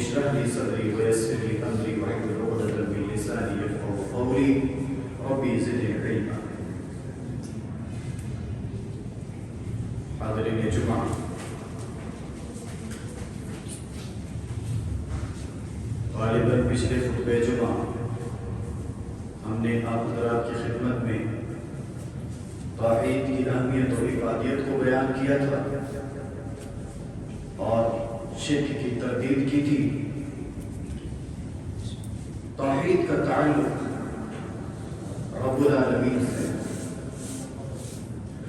اشرح لي صدري ويسر لي امري واحلل عقدة من لساني يفقهوا قولي ربي زدني علما. حاضرین جمعہ، غالباً پچھلے خطبہ جمعہ ہم نے آپ حضرات کی خدمت میں توحید کی اہمیت اور افادیت کو بیان کیا تھا اور شرک کی تردید کی تھی. توحید کا تعلق رب العالمین سے،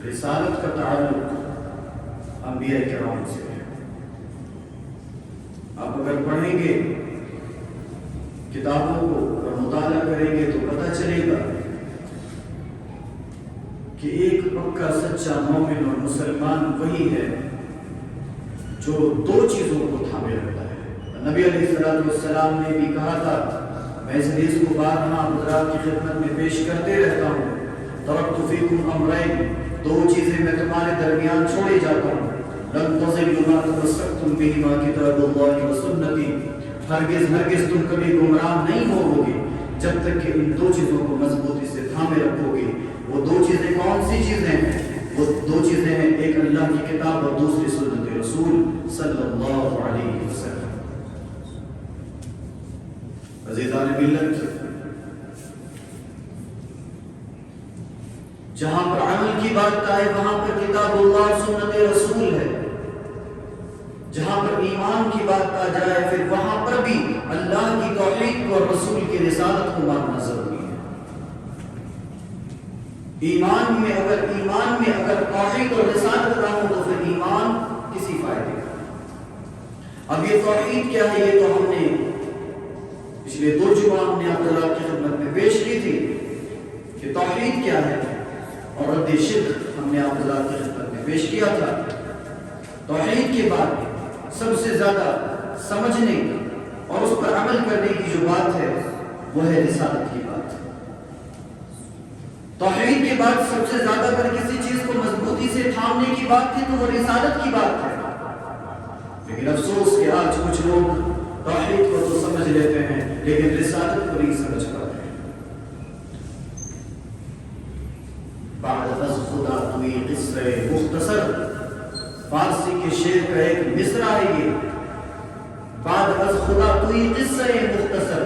رسالت کا تعلق انبیاء کرام سے ہے. آپ اگر پڑھیں گے کتابوں کو اور مطالعہ کریں گے تو پتہ چلے گا کہ ایک پکا سچا مومن اور مسلمان وہی ہے جو دو چیزوں کو تھامے رکھتا ہے. نبی علیہ السلام نے بھی کہا تھا، میں اس حدیث کو بارہا حضرات کی خدمت میں پیش کرتے رہتا ہوں، ترکت فیکم امرین، دو چیزیں میں تمہارے درمیان چھوڑے جاتا ہوں، لن تضلوا ما تمسکتم بہما کتاب اللہ و سنتی، ہرگز ہرگز تم کبھی گمراہ نہیں ہوگے جب تک کہ ان دو چیزوں کو مضبوطی سے تھامے رکھو گے. وہ دو چیزیں کون سی چیزیں ہیں؟ وہ دو چیزیں ہیں، ایک اللہ کی کتاب اور دوسری سنت رسول صلی اللہ علیہ وسلم. عزیزان ملت، جہاں پر عمل کی بات آئے وہاں پر کتاب اللہ اور سنت رسول ہے. جہاں پر ایمان کی بات آ جائے پھر وہاں پر بھی اللہ کی توحید کو اور رسول کی رسالت کو ماننا ضروری ہے. ایمان میں اگر توحید اور رسالت نہ ہو تو پھر ایمان کسی فائدے کا. اب یہ توحید کیا ہے، یہ تو ہم نے پچھلے دو جمعہ ہم نے آپ حضرات کی خدمت میں پیش کی تھی کہ توحید کیا ہے، اور رد شرک ہم نے آپ حضرات کی خدمت میں پیش کیا تھا. توحید کے بعد سب سے زیادہ سمجھنے اور اس پر عمل کرنے کی جو بات ہے وہ ہے رسالت کی بات. توحید کے بعد سب سے زیادہ اگر کسی چیز کو مضبوطی سے تھامنے کی بات تھی تو وہ رسالت کی بات ہے. لیکن افسوس کہ آج کچھ لوگ توحید کو تو سمجھ لیتے ہیں لیکن رسالت کو نہیں سمجھ پاتے. بعد از خدا کوئی قصہ مختصر، فارسی کے شعر کا ایک مصرع ہے یہ، بعد از خدا کوئی قصہ مختصر.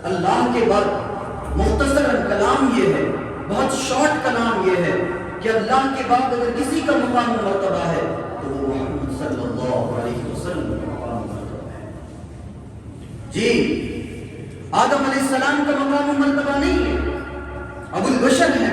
اللہ کے بعد مختصر کلام یہ ہے، بہت شارٹ کلام یہ ہے کہ اللہ کے بعد اگر کسی کا مقام و مرتبہ ہے تو وہ محمد صلی اللہ علیہ وسلم کا مقام و مرتبہ ہے. جی، آدم علیہ السلام کا مقام و مرتبہ نہیں ہے، ابو البشر ہے،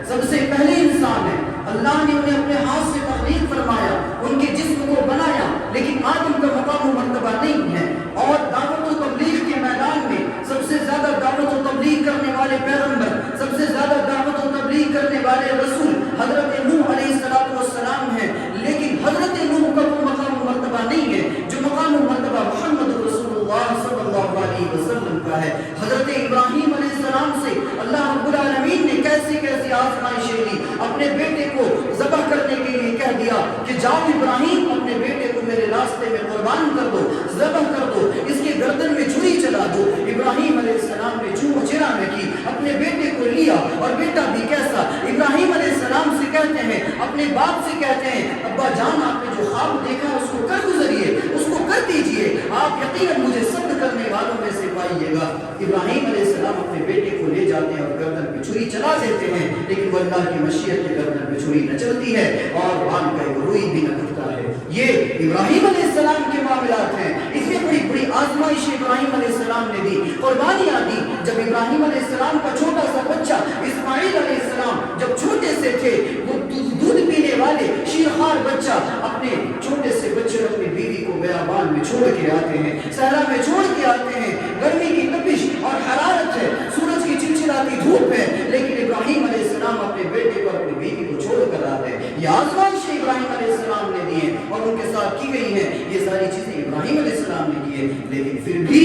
سب سے پہلے انسان ہے. اللہ نے انہیں اپنے ہاتھ سے تخلیق فرمایا، ان کے جسم کو بنایا، لیکن آدم کا مقام و مرتبہ نہیں ہے. اور دعوت و تبلیغ کے میدان میں سب سے زیادہ دعوت و تبلیغ کرنے والے پیغمبر، سب سے زیادہ دعوت و تبلیغ کرنے والے رسول حضرت نوح علیہ السلام ہیں. لیکن حضرت نوح کا وہ مقام و مرتبہ نہیں ہے جو مقام و مرتبہ محمد رسول اللہ صلی اللہ علیہ وسلم کا ہے. حضرت ابراہیم علیہ السلام سے اللہ رب العالمین نے کیسی آزمائشیں لی، اپنے بیٹے کو ذبح کرنے کے لیے کہہ دیا کہ جاؤ ابراہیم اپنے بیٹے کو میرے راستے میں قربان کر دو، ذبح کر دو، اس کے گردن میں چھری چلا دو. ابراہیم علیہ السلام نے چرا میں کی، اپنے بیٹے کو لیا. اور بیٹا بھی کیسا، ابراہیم علیہ السلام سے کہتے ہیں، اپنے باپ سے کہتے ہیں، ابا جان آپ نے جو خواب دیکھا اس کو کر گزریے، اس کو کر دیجئے، آپ یقیناً مجھے صبر کرنے والوں میں سے پائیے گا. ابراہیم علیہ السلام اپنے بیٹے کو لے جاتے ہیں اور گردن پہ چھری چلا دیتے ہیں، لیکن وہ اللہ کی مشیت کے گردن پہ چھری نہ چلتی ہے اور بال کا ایک روئی بھی نہ ٹوٹتا ہے. یہ ابراہیم علیہ السلام کے معاملات ہیں. اتنی بڑی بڑی آزمائش ابراہیم علیہ السلام نے دی، قربانیاں دی. جب ابراہیم علیہ السلام کا چھوٹا سا بچہ اسماعیل علیہ السلام جب چھوٹے سے تھے، وہ دودھ پینے والے شیرخوار بچہ اپنے چھوٹے سے بچے اپنی بیوی کو بیابان میں چھوڑ کے آتے ہیں، صحرا میں چھوڑ کے آتے ہیں. گرمی کی تپش اور حرارت ہے، سورج کی چلچلاتی دھوپ ہے، لیکن ابراہیم علیہ السلام اپنے بیٹے کو اپنی بیوی کو چھوڑ کر آتے ہیں. یہ آزمائش ابراہیم علیہ السلام نے دی ہے اور ان کے ساتھ کی گئی ہیں. یہ ساری چیزیں ابراہیم علیہ السلام نے کی ہے، لیکن پھر بھی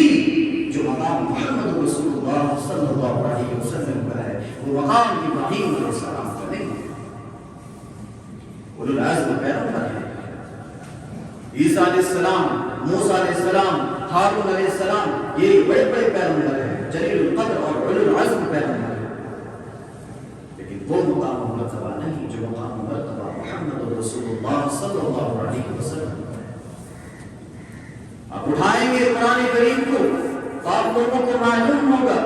جو مقام محمد رسول اللہ صلی اللہ علیہ وسلم کا ہے وہ مقام ابراہیم علیہ السلام کا نہیں ہے. اولو العزم پیغمبر ہے. عیسیٰ علیہ السلام، موسیٰ علیہ السلام ہارون علیہ السلام یہ بڑے بڑے پیغمبر ہیں، جلیل القدر اور اولو العزم پیغمبر ہیں، لیکن وہ مقام و مرتبہ نہیں جو مقام و مرتبہ محمد رسول اللہ صلی اللہ علیہ وسلم۔ آپ اٹھائیں گے قرآن کریم کو تو آپ لوگوں کو معلوم ہوگا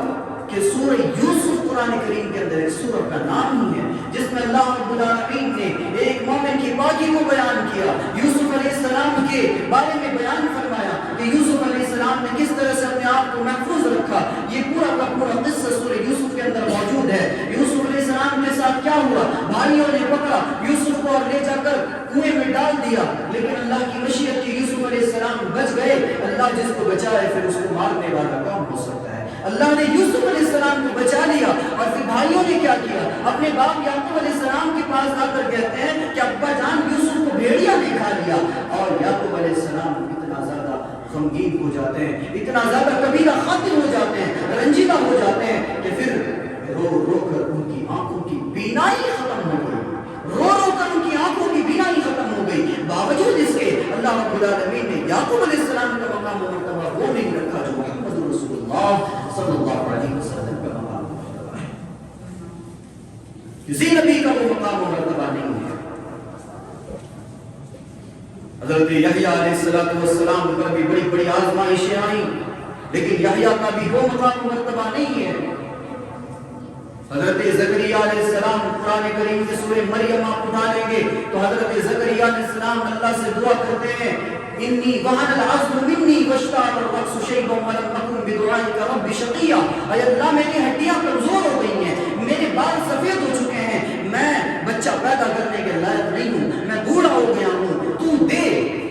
کہ سورہ یوسف قرآن کریم کے اندر ایک سورہ کا نام ہی ہے جس میں اللہ رب العالمین نے ایک مومن کی پاکی کو بیان کیا، یوسف علیہ السلام کے بارے میں بیان فرمایا کہ یوسف علیہ السلام نے کس طرح سے اپنے آپ کو محفوظ رکھا۔ یہ پورا کا پورا قصہ سورہ یوسف کے اندر موجود ہے۔ یوسف علیہ السلام کے ساتھ کیا ہوا، بھائیوں نے پکڑا یوسف کو اور لے جا کر کنویں میں ڈال دیا، لیکن اللہ کی مشیت کی یوسف علیہ السلام بچ گئے۔ اللہ جس کو بچائے پھر اس کو مارنے والا کون ہو سکتا ہے؟ اللہ نے یوسف علیہ السلام کو بچا لیا، اور پھر بھائیوں نے کیا کیا، اپنے باپ یعقوب علیہ السلام کے پاس آ کر کہتے ہیں کہ ابا جان یوسف کو بھیڑیا نے کھا لیا، اور یعقوب علیہ السلام اتنا زیادہ غمگین ہو جاتے ہیں، اتنا زیادہ قبیلہ خاطر ہو جاتے ہیں، رنجیدہ ہو جاتے ہیں کہ پھر رو رو کر ان کی آنکھوں کی بینائی ختم ہو گئی، رو رو کر ان کی آنکھوں کی بینائی ختم ہو گئی۔ باوجود اس کے اللہ رب العالمین نے یعقوب علیہ السلام کا مقام و مرتبہ وہ نہیں رکھا جو محمد رسول اللہ صلی اللہ علیہ وسلم کا مقام و مرتبہ ہے۔ کسی نبی کا وہ مقام و مرتبہ نہیں ہے۔ حضرت یحییٰ علیہ السلام پر بھی بڑی بڑی آزمائشیں آئیں، لیکن یحییٰ کا بھی وہ مقام و مرتبہ نہیں ہے۔ حضرت زکریا علیہ السلام قرآن کریم کے سورہ مریم آپ اٹھا لیں گے تو حضرت زکریا علیہ السلام اللہ سے دعا کرتے ہیں، انی وہن العظم منی واشتعل الرأس شیبا ولم اکن بدعائک رب شقیا، اے اللہ میری ہڈیاں کمزور ہو گئی ہیں، میرے بال سفید ہو چکے ہیں، میں بچہ پیدا کرنے کے لائق نہیں ہوں، میں بوڑھا ہو گیا ہوں، تو دے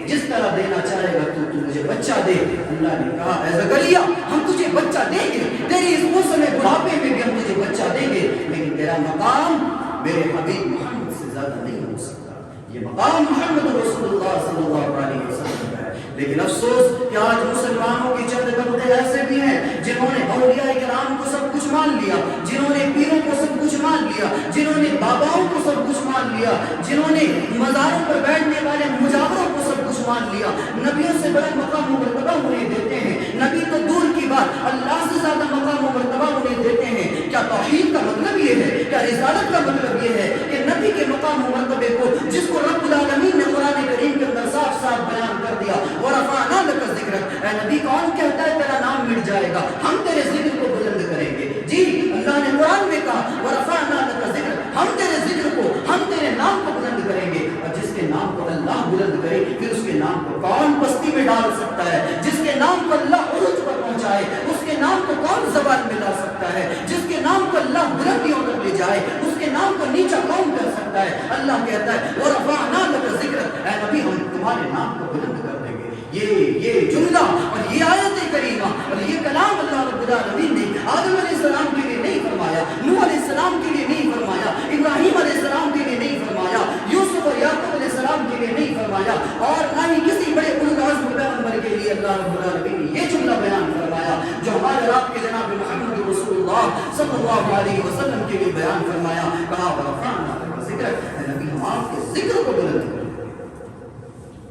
جس طرح دینا چاہے گا تو مجھے بچہ دے۔ اللہ نے کہا اے زکریا ہم تجھے بچہ دیں گے، تیری اس موسم بڑھاپے میں بھی ہم تجھے بچہ دیں گے، لیکن تیرا مقام میرے حبیب محمد سے زیادہ نہیں ہو سکتا۔ یہ مقام محمد رسول اللہ صلی اللہ علیہ وسلم کا ہے۔ لیکن افسوس کہ آج مسلمانوں کی چند طبقے ایسے بھی ہیں جنہوں نے اولیاء کرام کو سب کچھ مان لیا، جنہوں نے پیروں کو سب کچھ مان لیا، جنہوں نے باباؤں کو سب کچھ مان لیا، جنہوں نے مزاروں پر بیٹھنے والے مجاوروں کو سب کچھ مان لیا، نبیوں سے بڑا مقام و مرتبہ انہیں دیتے ہیں، نبی تو دور کی بات اللہ سے زیادہ مقام و مرتبہ انہیں دیتے ہیں۔ کیا توحید کا مطلب یہ ہے، کیا رسالت کا مطلب یہ ہے کہ نبی کے مقام و مرتبے کو جس کو رب العالمین نے قرآن کریم کے اندر صاف صاف بیان کر دیا، وَرَفَعْنَا لَكَ ذِكْرَكَ، اے نبی کون کہتا ہے تیرا نام مٹ جائے گا، ہم تیرے ذکر کو بلند کریں گے۔ جی اللہ نے قرآن میں کہا وَرَفَعْنَا لَكَ ذِكْرَكَ، ہم تیرے ذکر کو، ہم تیرے نام کو بلند کریں گے، اور جس کے نام کو اللہ بلند کرے پھر اس کے نام کو کون پستی میں ڈال سکتا ہے؟ جس کے نام کو اللہ عروج پر پہنچائے اس کے نام کو کون زبان میں لا سکتا ہے؟ جس کے نام کو اللہ بلندیوں تک لے جائے اس کے نام کو نیچا کون کر سکتا ہے؟ اللہ کہتا ہے وَرَفَعْنَا لَكَ ذِكْرَكَ، اے نبی ہم تمہارے نام کو بلند کر دیں گے۔ یہ جملہ اور یہ آیت کریمہ اور یہ کلام اللہ رب العالمین نے آدم علیہ السلام کے لیے نہیں فرمایا، نوح علیہ السلام کے لیے نہیں فرمایا، ابراہیم علیہ السلام کے لیے نہیں فرمایا، یوسف اور یعقوب علیہ السلام کے لیے نہیں فرمایا، اور نہ ہی کسی بڑے اولو العزم پیغمبر کے لیے اللہ رب العالمین نے یہ جملہ بیان فرمایا جو ہمارے آپ کے جناب محمد رسول اللہ صلی اللہ علیہ وسلم کے لیے بیان فرمایا۔ کہا وَرَفَعْنَا لَكَ ذِكْرَكَ، اے نبی ہم آپ کے ذکر کو بلند کریں گے،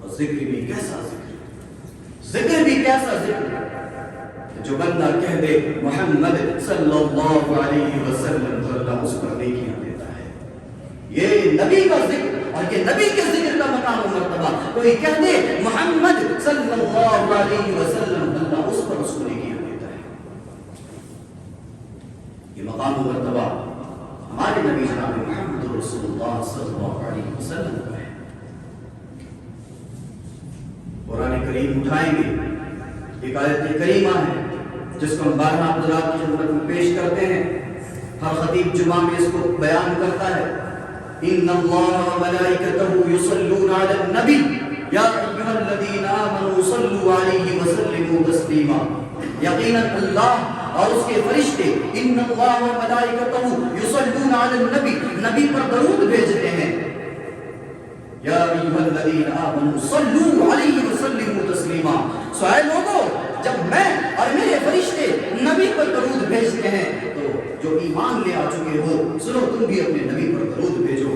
اور ذکر بھی کیسا ذکر بھی کیسا ذکر جو بندہ کہہ دے محمد صلی اللہ علیہ وسلم تو اللہ اس پر نیکیاں دیتا ہے۔ یہ نبی کا ذکر اور یہ نبی کے ذکر کا مقام و مرتبہ، کوئی کہہ دے محمد صلی اللہ علیہ وسلم اللہ اس پر اس کو نیکیاں دیتا ہے۔ یہ مقام و مرتبہ ہمارے نبی جناب محمد رسول اللہ صلی اللہ علیہ وسلم کا ہے۔ قرآن کریم اٹھائیں گے، ایک آیت کریمہ ہے جس کو ہم بارہا حضرات کی خدمت میں پیش کرتے ہیں، ہر خطیب جمعہ میں اس کو بیان کرتا ہے۔ ان اللہ وملائکتہ یصلون علی النبی یا ایھا الذین آمنوا صلوا علیہ وسلموا تسلیما، یقیناً اللہ اور اس کے فرشتے ان اللہ وملائکتہ یصلون علی النبی، نبی پر درود بھیجتے ہیں۔ یا ایھا الذین آمنوا صلوا علیہ وسلموا تسلیما، سو اے لوگو جب میں اور میرے فرشتے نبی پر درود بھیجتے ہیں تو جو ایمان لے آ چکے ہو سنو تم بھی اپنے نبی پر درود بھیجو،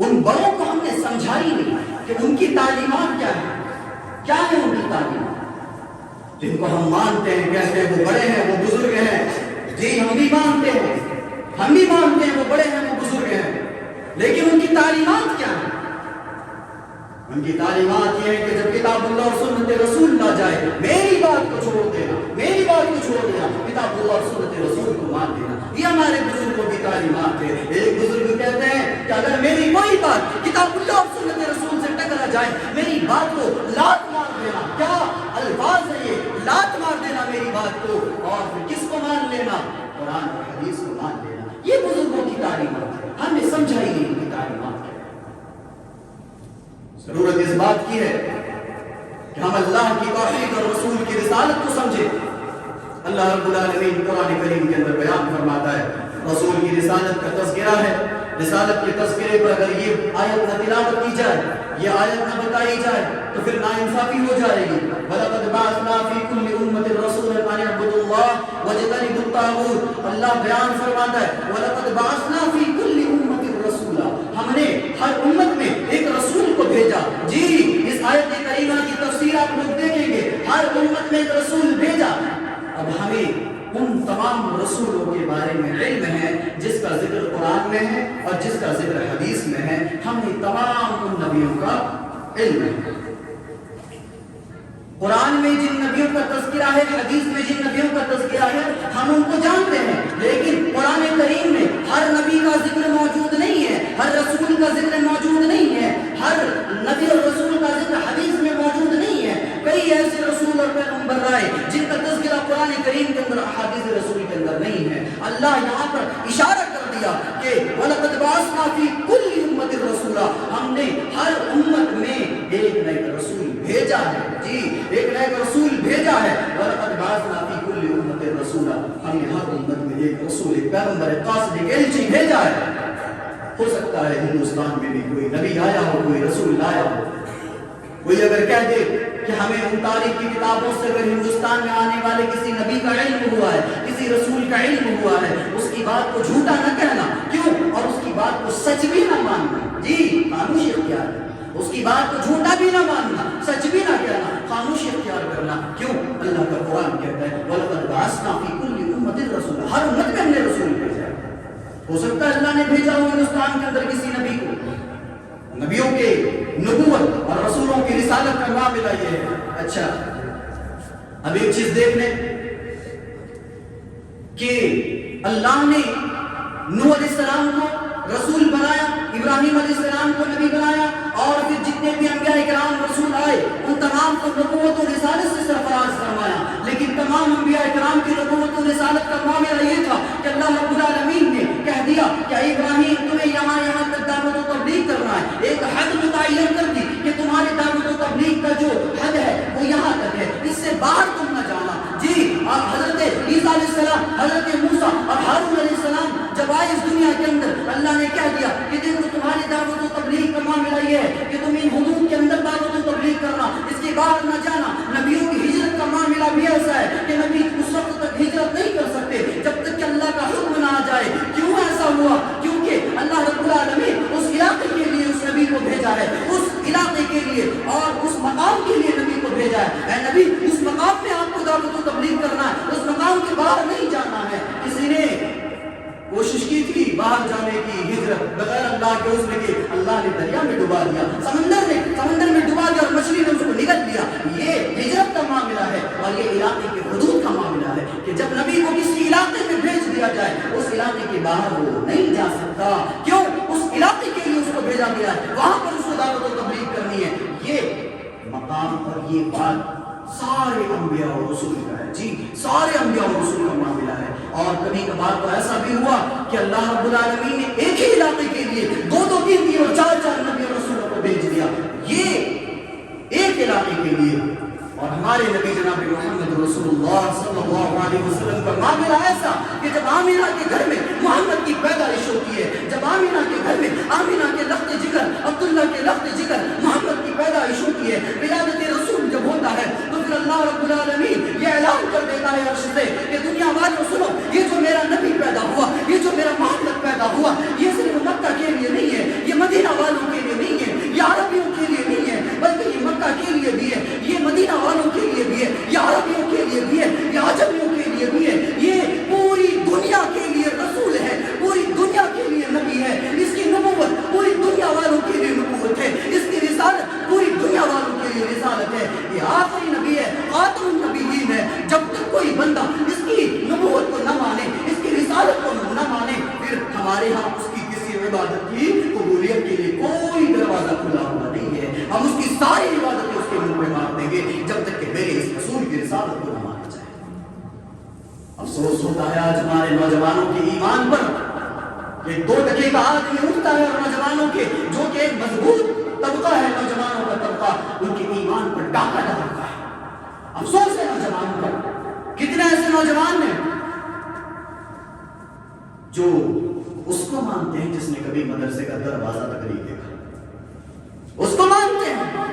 ان بڑوں کو ہم نے سمجھا ہی نہیں کہ ان کی تعلیمات کیا ہے ان کی تعلیمات، جن کو ہم مانتے ہیں، کہتے ہیں وہ بڑے ہیں، وہ بزرگ ہیں، جی ہم بھی مانتے ہیں وہ بڑے ہیں، وہ بزرگ ہیں، لیکن ان کی تعلیمات کیا ہیں؟ ان کی تعلیمات یہ ہے کہ جب کتاب اللہ اور سنت رسول نہ جائے، میری بات کو چھوڑ دینا، کتاب اللہ اور سنت رسول کو مان دینا، یہ ہمارے بزرگوں کی تعلیمات ہے۔ ایک بزرگ کہتے ہیں کہ اگر میری کوئی بات کتاب اللہ اور سنت رسول سے ٹکرا جائے، میری بات کو لات مار دینا۔ کیا الفاظ ہے یہ، لات مار دینا میری بات کو، اور پھر کس کو مان لینا؟ قرآن اور حدیث کو مان لینا۔ یہ بزرگوں کی تعلیمات ہے، ہم نے سمجھا ہی نہیں ان کی تعلیمات ہے۔ ضرورت اس بات کی ہے کہ ہم اللہ کی توحید اور رسول کی رسالت کو سمجھیں۔ اللہ رب العالمین قرآن کریم کے اندر بیان فرماتا ہے، رسول کی رسالت کا تذکرہ ہے، رسالت کے تذکرے پر اگر یہ آیت نہ تلاوت کی جائے، یہ آیت نہ بتائی جائے تو پھر ناانصافی ہو جائے گی۔ وَلَقَدْ بَعَثْنَا فِي كُلِّ أُمَّةٍ رَسُولًا أَنِ اعْبُدُوا اللَّهَ وَاجْتَنِبُوا الطَّاغُوتَ۔ اللہ بیان فرماتا ہے وَلَقَدْ بَعَثْنَا فِي كُلِّ أُمَّةٍ رَسُولًا، ہم نے ہر امت میں ایک رسول کو بھیجا۔ جی اس آیت کریمہ کی تفسیر آپ لوگ دیکھیں گے، ہر امت میں ایک رسول بھیجا۔ اب ہمیں ان تمام رسولوں کے بارے میں علم ہے جس کا ذکر قرآن میں ہے اور جس کا ذکر حدیث میں ہے، ہمیں تمام ان نبیوں کا علم ہے۔ قرآن میں جن نبیوں کا تذکرہ ہے، حدیث میں جن نبیوں کا تذکرہ ہے، ہم ان کو جانتے ہیں، لیکن قرآن کریم میں ہر نبی کا ذکر موجود نہیں ہے، ہر رسول کا ذکر موجود نہیں ہے، ہر نبی اور رسول کا ذکر حدیث میں موجود نہیں ہے۔ کئی ایسے رسول اور پیغمبر آئے جن کا تذکرہ قرآن کریم کے اندر، احادیث رسول کے اندر نہیں ہے۔ اللہ یہاں پر اشارہ کر دیا کہ وَلَقَدْ بَعَثْنَا فِي كُلِّ أُمَّةٍ رَسُولًا، ہم نے ہر امت میں ایک نہ ایک رسول بھیجا ہے۔ جی ایک نہ ایک رسول بھیجا ہے۔ وَلَقَدْ بَعَثْنَا فِي كُلِّ أُمَّةٍ رَسُولًا، ہم نے ہر امت میں ایک رسول، ایک پیغمبر، ایک قاصد، ایک ایلچی بھیجا ہے۔ ہو سکتا ہے ہندوستان میں بھی کوئی نبی آیا ہو، کوئی رسول آیا ہو۔ کوئی اگر کہہ دے کہ ہمیں ان تاریخ کی کتابوں سے اگر ہندوستان میں آنے والے کسی نبی کا علم ہوا ہے، کسی رسول کا علم ہوا ہے، اس کی بات کو جھوٹا نہ کہنا، کیوں؟ اور اس کی بات کو سچ بھی نہ ماننا۔ جی خاموشی اختیار ہے، اس کی بات کو جھوٹا بھی نہ ماننا، سچ بھی نہ کہنا، خاموشی اختیار کرنا۔ کیوں؟ اللہ کا قرآن کہتا ہے وَلَقَدْ بَعَثْنَا فِي كُلِّ أُمَّةٍ رَسُولًا، ہر امت میں ہم نے رسول بھیجا ہے۔ ہو سکتا ہے اللہ نے بھیجا ہو ہندوستان کے اندر کسی نبی کو۔ نبیوں کے نبوت اور رسولوں کی رسالت کا معاملہ یہ ہے۔ اچھا اب ایک چیز دیکھ لیں کہ اللہ نے نوح علیہ السلام کو رسول بنایا، ابراہیم علیہ السلام کو نبی بنایا، اور پھر جتنے بھی انبیاء کرام رسول آئے ان تمام کو نبوت و رسالت سے سرفراز فرمایا۔ لیکن تمام انبیاء کرام کی نبوت و رسالت کا معاملہ یہ تھا کہ اللہ رب العالمین نے کہہ دیا کہ ابراہیم تمہیں یہاں تک دعوت و تبلیغ کرنا ہے، ایک حد متعین کر دی کہ تمہاری دعوت و تبلیغ کا جو حد ہے وہ یہاں تک ہے، اس سے باہر تم نہ جانا۔ جی حضرت عیسیٰ علیہ السلام، حضرت موسیٰ اور ہارون علیہ السلام جب آئے اس دنیا کے اندر، اللہ نے کہہ دیا کہ دیکھو تمہاری دعوت و تبلیغ کا معاملہ یہ ہے کہ تم ان حدود کے اندر دعوت و تبلیغ کرنا، اس کے باہر نہ جانا۔ نبیوں کی ہجرت کا معاملہ بھی ایسا ہے کہ نبی اس وقت تک ہجرت نہیں کر سکتے جب تک کہ اللہ کا حکم نہ آ جائے۔ کیوں ایسا ہوا؟ کیونکہ اللہ رب العالمین اس علاقے کے لیے اس نبی کو بھیجا ہے، اس علاقے کے لیے اور اس مقام کے لیے نبی کو بھیجا ہے۔ اے نبی اس مقام میں آپ کو دعوت و تبلیغ کرنا ہے، اس مقام کے باہر نہیں جانا ہے۔ کسی نے کوشش کی تھی باہر جانے کی، ہجرت بغیر اللہ کے حکم کے، اللہ نے دریا میں ڈبا دیا، سمندر میں ڈبا دیا اور مچھلی نے اس کو نگل دیا۔ یہ ہجرت کا معاملہ ہے اور یہ علاقے کے حدود کا معاملہ ہے کہ جب نبی کو کسی علاقے میں بھیج دیا جائے اس علاقے کے باہر وہ نہیں جا سکتا۔ کیوں؟ اس علاقے کے لیے اس کو بھیجا گیا ہے، وہاں پر اس کو دعوت و تبلیغ کرنی ہے۔ یہ مقام اور یہ بات سارے انبیاء اور رسول کا ہے۔ جی سارے انبیاء اور رسول کا معاملہ ہے۔ اور کبھی کبھار تو ایسا بھی ہوا کہ اللہ رب العالمین نے ایک ہی علاقے کے لیے دو تین اور چار نبی اور رسولوں کو بھیج دیا، یہ ایک علاقے کے لیے۔ اور ہمارے نبی جناب محمد رسول اللہ صلی اللہ علیہ وسلم کا معاملہ ایسا کہ جب آمینہ کے گھر میں محمد کی پیدائش ہوتی ہے، جب آمینہ کے گھر میں آمینہ کے لخت جگر، عبداللہ کے لخت جگر محمد کی پیدائش ہوتی ہے، ولادت رسول جب ہوتا ہے تو پھر اللہ رب العالمین یہ اعلان کر دیتا ہے عرش سے کہ دنیا والوں سنو، یہ جو میرا نبی پیدا ہوا، یہ جو میرا محمد پیدا ہوا، یہ صرف مکہ کے لیے نہیں ہے، یہ مدینہ والوں بندہ اس کی نبوت کو نہ مانے، اس کی رسالت کو نہ مانے، پھر ہمارے ہاں اس کی کسی عبادت کی قبولیت کے لیے کوئی دروازہ کھلا ہوا نہیں ہے۔ ہم اس کی ساری عبادتیں اس کے منہ میں مار دیں گے جب تک کہ میرے اس رسول کی رسالت کو نہ مانا جائے۔ افسوس ہوتا ہے آج ہمارے نوجوانوں کے ایمان پر، ایک 2 ٹکے کا آدمی اٹھتا ہے اور نوجوانوں کے جو کہ ایک مضبوط طبقہ ہے، نوجوانوں کا طبقہ، ان کے ایمان پر ڈاکہ ڈالتا ہے۔ افسوس ہے نوجوانوں پر، کتنے ایسے نوجوان ہیں جو اس کو مانتے ہیں جس نے کبھی مدرسے کا دروازہ تک نہیں دیکھا، اس کو مانتے ہیں،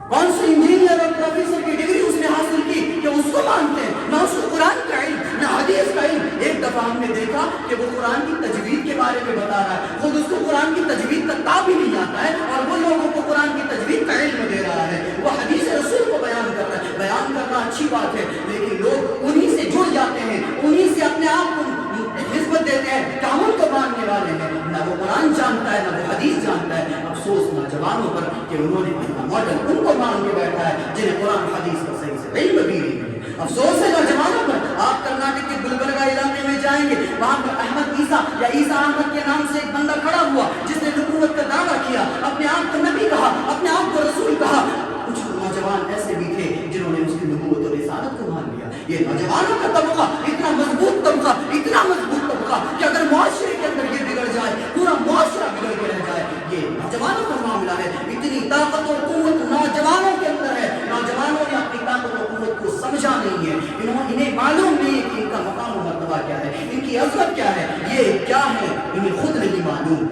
کون سی انجینئر اور پروفیسر کی ڈگری اس نے حاصل کی کہ اس کو مانتے ہیں، نہ اس کو قرآن کا علم نہ حدیث کا علم۔ ایک دفعہ ہم نے دیکھا کہ وہ قرآن کی تجوید کے بارے میں بتا رہا ہے، خود اس کو قرآن کی تجوید کا تاب ہی نہیں آتا ہے، اور وہ لوگوں کو قرآن کی تجوید کا علم دے رہا ہے، وہ حدیث رسول کو بیان کر رہا ہے۔ بیان کرنا اچھی بات ہے، لیکن لوگ انہی سے جڑ جاتے ہیں، انہی سے اپنے آپ کو نسبت دیتے ہیں کہ ہم ان کو ماننے والے ہیں۔ نہ وہ قرآن جانتا ہے نہ وہ حدیث جانتا ہے۔ افسوس نوجوانوں پر کہ انہوں نے اپنا ماڈل ان کو مان کے بیٹھا ہے جنہیں قرآن حدیث کا صحیح سے علم بھی نہیں ہے۔ افسوس ہے نوجوانوں پر۔ آپ کرناٹک کے گلبرگہ علاقے میں جائیں گے، وہاں پر احمد عیسیٰ یا عیسیٰ احمد کے نام سے ایک بندہ کھڑا ہوا جس نے نبوت کا دعویٰ کیا، اپنے آپ کو نبی کہا، اپنے آپ کو رسول کہا۔ کچھ نوجوان ایسے بھی تھے جنہوں نے اس کی نبوت اور رسالت کو مان لیا۔ یہ نوجوانوں کا طبقہ اتنا مضبوط طبقہ، اتنا مضبوط طبقہ کہ اگر معاشرے کے اندر یہ بگڑ جائے پورا معاشرہ بگڑ کے رہ جائے۔ یہ نوجوانوں کا معاملہ ہے۔ اتنی طاقت اور قوت نوجوانوں کے اندر ہے۔ نوجوانوں نے اپنی طاقت اور قوت کو سمجھا نہیں ہے، انہیں معلوم نہیں ہے کہ ان کا مقام و مرتبہ کیا ہے، ان کی عظمت کیا ہے، یہ کیا ہے، انہیں خود نہیں معلوم۔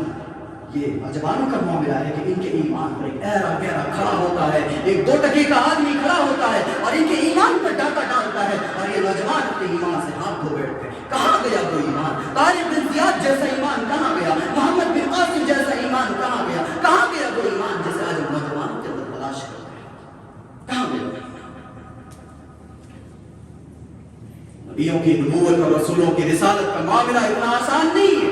یہ نوجوانوں کا معاملہ ہے کہ ان کے ایمان پر ایک ایرا گہرا کھڑا ہوتا ہے، ایک 2 ٹکے کا آدمی کھڑا ہوتا ہے اور ان کے ایمان پر ڈاکہ ڈالتا ہے، اور یہ نوجوان اپنے ایمان سے ہاتھ دھو بیٹھتے ہیں۔ کہاں گیا وہ ایمان؟ طارق بن زیاد جیسا ایمان کہاں گیا؟ محمد بن قاسم جیسا ایمان کہاں گیا؟ کہاں گیا وہ ایمان جسے آج نوجوانوں کے اندر تلاش کرتے ہیں؟ کہاں گیا؟ نبیوں کی نبوت اور رسولوں کی رسالت کا معاملہ اتنا آسان نہیں ہے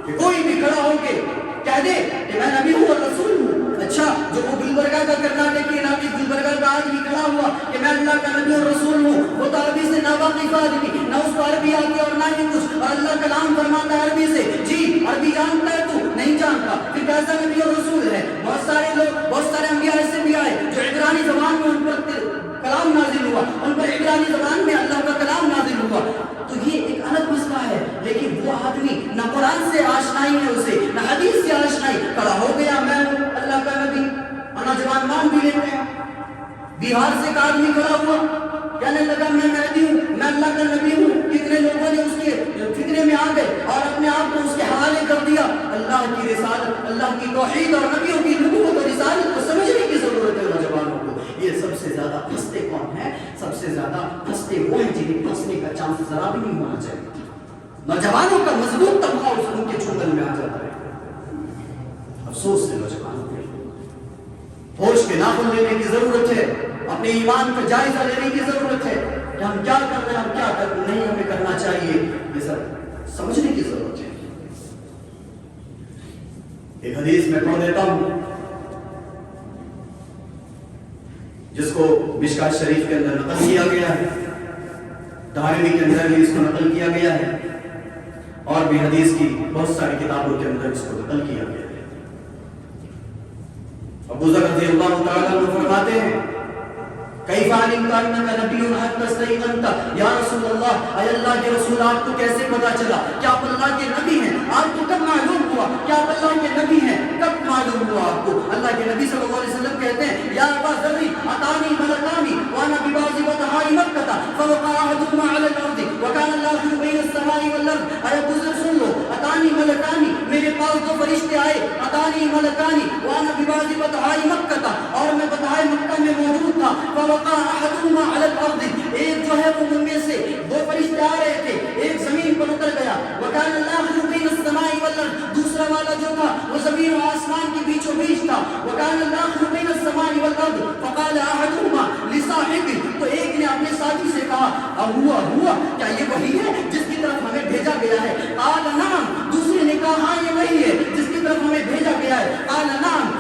کہ کوئی بھی کھڑا ہو کے کہہ دے کہ میں نبی ہوں اور رسول ہوں۔ اچھا، جو وہ گلبرگہ کا کرناٹک کے علاقے گلبرگہ کا آدمی کھڑا ہوا کہ میں اللہ کا نبی اور رسول ہوں، وہ تو عربی سے ناواقف آدمی، نہ اس کو عربی آتی اور نہ ہی کچھ، اور اللہ کلام فرماتا ہے عربی سے۔ جی عربی جانتا ہے تو نہیں جانتا، پھر کیسا نبی اور رسول ہے؟ بہت سارے لوگ، بہت سارے انبیاء ایسے بھی آئے جو عبرانی زبان میں ان پر کلام نازل ہوا، ان پر عبرانی زبان میں اللہ کا کلام نازل ہوا، تو یہ ایک الگ مسئلہ ہے۔ لیکن وہ آدمی نہ قرآن سے آشنائی ہے اسے، نہ حدیث سے آشنائی، کھڑا ہو گیا میں ہوں اللہ کا نبی، اور نوجوان مان بھی لیتے ہیں۔ بہار سے ایک آدمی کھڑا ہوا کہنے لگا میں مہدی ہوں، میں اللہ کا نبی ہوں۔ کتنے لوگوں نے اس کے فکرے میں آ گئے اور اپنے آپ کو اس کے حوالے کر دیا۔ اللہ کی رسالت، اللہ کی توحید اور نبیوں کی نبوت اور رسالت کو سمجھنے کی ضرورت ہے نوجوانوں کو۔ یہ سب سے زیادہ پھنستے کون ہیں؟ سب سے زیادہ پھنستے وہ ہیں جنہیں پھنسنے کا چانس ذرا بھی نہیں ہونا چاہیے۔ نوجوانوں کا مضبوط طبقہ ان کے چنگل میں آ جاتا ہے۔ افسوس ہے نوجوانوں کے، ہوش کے ناخن لینے کی ضرورت ہے، اپنے ایمان کا جائزہ لینے کی ضرورت ہے کہ ہم کیا کر رہے ہیں، ہم کیا نہیں ہمیں کرنا چاہیے، یہ سب سمجھنے کی ضرورت ہے۔ ایک حدیث میں پڑھ دیتا ہوں جس کو مشکات شریف کے اندر نقل کیا گیا ہے، دارمی کے اندر بھی اس کو نقل کیا گیا ہے، اور بھی حدیث کی بہت ساری کتابوں کے اندر اس کو نقل کیا گیا ہے۔ ابو ذر رضی اللہ تعالیٰ عنہ فرماتے ہیں کیف علمت انک نبی حتی استیقنت، یا رسول اللہ، اے اللہ کے رسول آپ کو کیسے پتا چلا کہ آپ اللہ کے نبی ہیں؟ آپ کو کب معلوم ہوا کہ آپ اللہ کے نبی ہیں؟ کب معلوم ہوا آپ کو؟ اللہ کے نبی صلی اللہ علیہ وسلم کہتے ہیں یا ابا ذر اتانی ملکانی وانا ببعض بطحاء مکہ فوقع احدهما علی الارض وکان اللہ بین السماء والارض۔ اے ابو ذر سن لو، اتانی ملکانی، میرے پاس 2 فرشتے آئے، اتانی ملکانی وانا ببعض بطحاء مکہ، اور میں بطحاء مکہ میں موجود تھا، فوقع احدهما علی الارض، ایک جو ہے وہ ان میں سے 2 فرشتے آ رہے تھے، ایک زمین پر اتر گیا، وکان اللہ بین السماء والارض، دوسرا والا جو تھا وہ زمین و آسمان کے بیچوں بیچ تھا، وکان اللہ بین السماء والارض، فقال احدهما لصاحبه، تو ایک نے اپنے ساتھی سے کہا ہوا کیا یہ وہی ہے جس کی طرف ہمیں بھیجا گیا ہے؟ قال نعم، دوسرے نے کہا ہاں یہ وہی ہے جس کی طرف ہمیں بھیجا گیا ہے۔ قال نعم،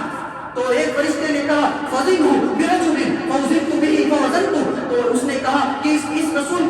تو ایک فرشتے نے کہا فَضِنْهُ بِرَجُلٍ فَوْزِنْتُ بِهِ فَوَزَنْتُ، تو اس نے کہا کہ اس رسول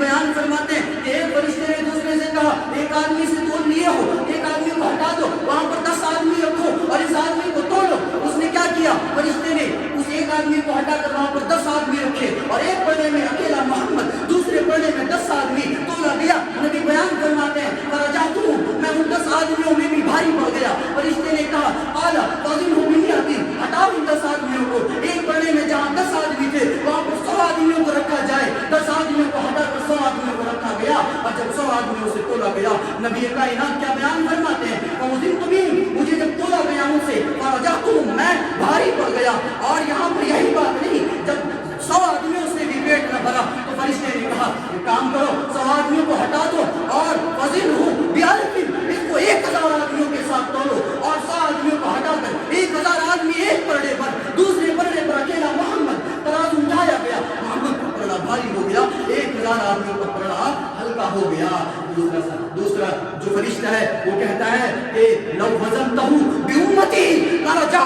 بیان فرماتے ہیں کہ ایک فرشتے نے دوسرے سے کہا ایک آدمی سے تول لیے ہو، ایک آدمی کو ہٹا دو، وہاں پر 10 آدمی رکھو اور اس آدمی کو تولو۔ اس نے کیا کیا؟ فرشتے نے اس ایک آدمی کو ہٹا کر وہاں پر 10 آدمی رکھے اور ایک پڑے میں اکیلا محمد، دوسرے پڑے میں 10 آدمی تولا گیا۔ نبی بیان فرماتے ہیں فرجعتو، میں ان 10 آدمیوں میں بھی بھاری پڑ گیا۔ فرشتے نے کہا اعلیٰ فاضل ہو بھی آتی، ہٹاؤ ان 10 آدمیوں کو۔ ایک پڑے میں جہاں 10 آدمی تھے وہاں پر 100 آدمیوں کو رکھا جائے، 10 آدمیوں کو ہٹا کر 100 آدمیوں کو رکھا گیا اور جب 100 آدمیوں سے تولا گیا نبی کائنات کیا بیان فرماتے ہیں فوزنت بھی، مجھے جب تولا گیا ان سے فرجعتو، میں بھاری پڑ گیا۔ اور یہاں پر یہی بات نہیں، جب 100 آدمیوں سے بھی پیٹ نہ بھرا تو فرشتے نے کہا ایک کام کرو 100 آدمیوں کو ہٹا دو اور وزن ہو اس کو 1000 آدمیوں کے ساتھ تولو اور 100 آدمیوں کو ہٹا کر 1000 آدمی ایک پرڑے پر، دوسرے پرڑے پر اکیلا محمد، ترازو اٹھایا گیا، محمد کا پرڑا بھاری ہو گیا، 1000 آدمیوں کا پرڑا ہلکا ہو گیا۔ دوسرا جو فرشتہ ہے وہ کہتا ہے کہ لو وزنتہ بامتی لرجع،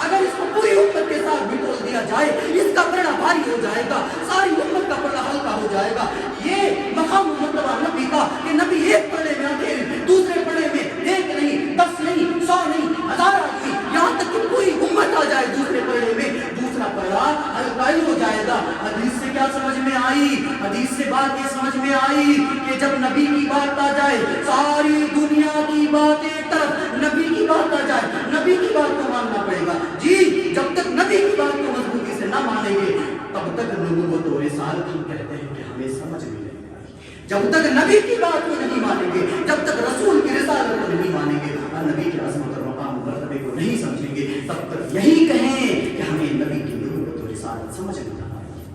اگر اس کو پوری امت کے ساتھ بھی تول دیا جائے اس کا پرڑا بھاری ہو جائے گا، ساری امت کا پرڑا ہلکا ہو جائے گا۔ یہ مقام مرتبہ نبی کا کہ نبی ایک پرڑے میں اکیلے، دوسرے پرڑے میں 1 نہیں 10 نہیں 100 نہیں 1000 آدمی، یہاں تک کہ پوری امت آ جائے دوسرے پرڑے میں، دوسرا پرڑا ہلکا ہی ہو جائے گا۔ حدیث سے کیا سمجھ میں آئی؟ حدیث سے بات یہ سمجھ میں آئی کہ جب نبی کی بات آ جائے ساری دنیا کی بات ایک طرف، نبی کی بات آ جائے نبی کی بات کو ماننا پڑے گا۔ جی جب تک نبی کی بات کو مضبوطی سے نہ مانیں گے تب تک نبوت و رسالت ہم کہتے ہیں کہ ہمیں سمجھ میں نہیں آئی۔ جب تک نبی کی بات کو نہیں مانیں گے، جب تک رسول کی رسالت کو نہیں مانیں گے اور نبی کی عظمت اور مقام و مرتبے کو نہیں سمجھیں گے، تب تک یہی کہیں کہ ہمیں نبی کی نبوت و رسالت سمجھ میں نہ آئی۔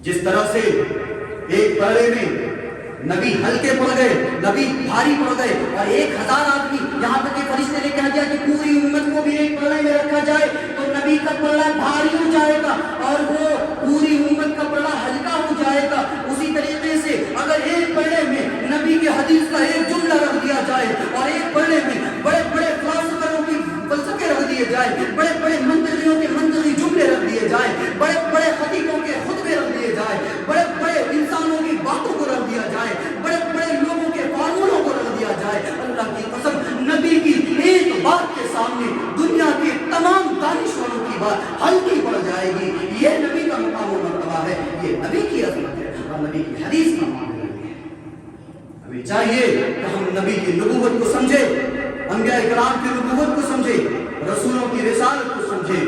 جس طرح سے ایک پرڑے میں نبی ہلکے پڑ گئے، نبی بھاری پڑ گئے اور 1000 آدمی، یہاں تک کہ فرشتے نے کہہ دیا کہ پوری امت کو بھی ایک پرڑے میں رکھا جائے تو نبی کا پرڑا بھاری ہو جائے گا اور وہ پوری امت کا پرڑا ہلکا ہو جائے گا۔ اسی طریقے سے اگر ایک پرڑے میں نبی کے حدیث کا ایک جملہ رکھ دیا جائے اور ایک پرڑے میں بڑے بڑے فلسفوں کی فلسفے رکھ دیے جائے، بڑے بڑے منطقیوں کے منطقی جملے رکھ دیے جائیں، بڑے بڑے خطیبوں کے خطبے رکھ دیے جائیں، بڑے بڑے انسانوں کی باتوں کو رکھ دیا جائے، بڑے بڑے لوگوں کے فارمولوں کو رکھ دیا جائے، اللہ کی قسم نبی کی ایک بات کے سامنے دنیا کے تمام دانشوروں کی بات ہلکی پڑ جائے گی۔ یہ نبی کا مقام و مرتبہ ہے، یہ نبی کی عظمت ہے اور نبی کی حدیث کا معاملہ ہے۔ ہمیں چاہیے کہ ہم نبی کی نبوت کو سمجھے، انبیاء کرام کی نبوت کو سمجھے، رسولوں کی رسالت کو سمجھے۔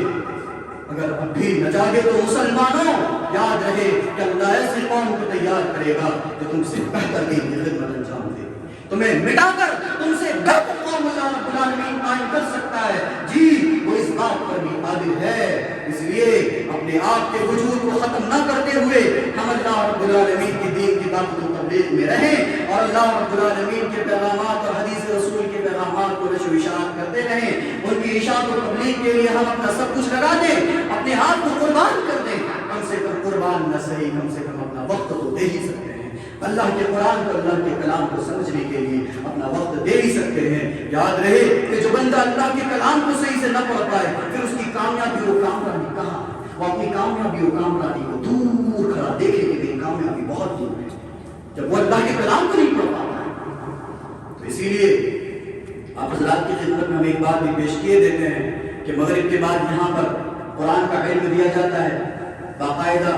اگر اب بھی نہ جاگے تو مسلمانوں یاد رہے کہ اللہ ایسی قوم کو تیار کرے گا جو تم سے بہتر دین کی خدمت انجام دے، تمہیں مٹا کر تم سے بہتر قوم اللہ رب العالمین قائم کر سکتا ہے۔ جی وہ اس بات پر بھی قادر ہے، اس لیے اپنے آپ کے وجود کو ختم نہ کرتے ہوئے ہم اللہ رب العالمین کی دین کی دعوت و تبلیغ میں رہیں اور اللہ رب العالمین کے پیغامات اور حدیث رسول کے پیغامات کو نشر و اشاعت کرتے رہیں۔ ان کی اشاعت و تبلیغ کے لیے ہم اپنا سب کچھ لگا دیں، اپنے ہاتھ کو قربان کر دیں، کم سے کم قربان نہ صحیح کم سے کم اپنا وقت تو دے ہی سکتے ہیں، اللہ کے قرآن کو اللہ کے کلام کو سمجھنے کے لیے اپنا وقت دے ہی سکتے ہیں۔ یاد رہے کہ جو بندہ اللہ کے کلام کو صحیح سے نہ پڑھ پائے پھر اس کی کامیابی و کامرانی کہاں؟ وہ اپنی کامیابی و کامرانی کو دور کھڑا دیکھے کہ میری کامیابی بہت دور ہے جب وہ اللہ کے کلام کو نہیں پڑھ پاتا ہے۔ تو اسی لیے آپ حضرات کی خدمت میں ہم ایک بات بھی پیش کیے دیتے ہیں کہ مغرب کے بعد یہاں پر قرآن کا علم دیا جاتا ہے، باقاعدہ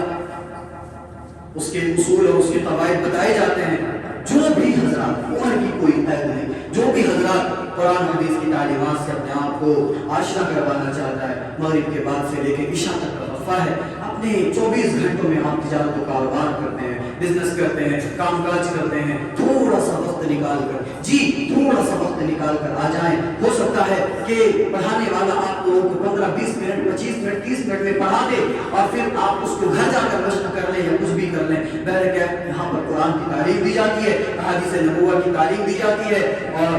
اس کے اصول اور اس کے قواعد بتائے جاتے ہیں۔ جو بھی حضرات عمر کی کوئی قید نہیں، جو بھی حضرات قرآن حدیث کی تعلیمات سے اپنے آپ کو آشنا کروانا چاہتا ہے، مغرب کے بعد سے لے کے عشاء تک کا وقفہ ہے، اپنے 24 گھنٹوں میں آپ تجارت و کاروبار کرتے ہیں، بزنس کرتے ہیں، کام کاج کرتے ہیں، تھوڑا سا وقت نکال کر تھوڑا سا وقت نکال کر آ جائیں۔ ہو سکتا ہے کہ پڑھانے والا آپ کو 15-20 منٹ 25 منٹ 30 منٹ میں پڑھا دے اور پھر آپ اس کو گھر جا کر مشق کر لیں یا کچھ بھی کر لیں۔ بہرحال کیا یہاں پر قرآن کی تعلیم دی جاتی ہے، احادیث نبوہ کی تعلیم دی جاتی ہے اور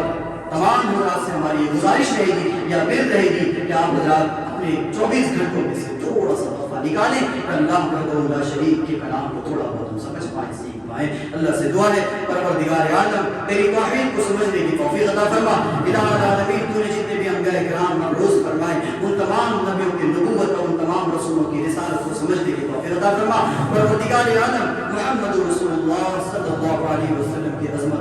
تمام حضرات سے ہماری یہ گزارش رہے گی یا بل رہے گی کہ آپ حضرات اپنے 24 گھنٹوں میں سے تھوڑا سا وقفہ نکالیں، اللہ کا شریف کے کلام کو تھوڑا بہت ہم سمجھ پائیں، سیکھ پائیں۔ اللہ سے دعا ہے پروردگار عالم تیری توحید کو سمجھنے کی توفیق عطا فرما۔ الہ العالمین تو نے جتنے بھی انبیاء کرام مبعوث فرمائے ان تمام نبیوں کی نبوت اور ان تمام تمام رسولوں کی رسالت کو سمجھنے کی توفیق عطا فرما. پروردگار عالم محمد رسول اللہ صلی اللہ علیہ وسلم کی عظمت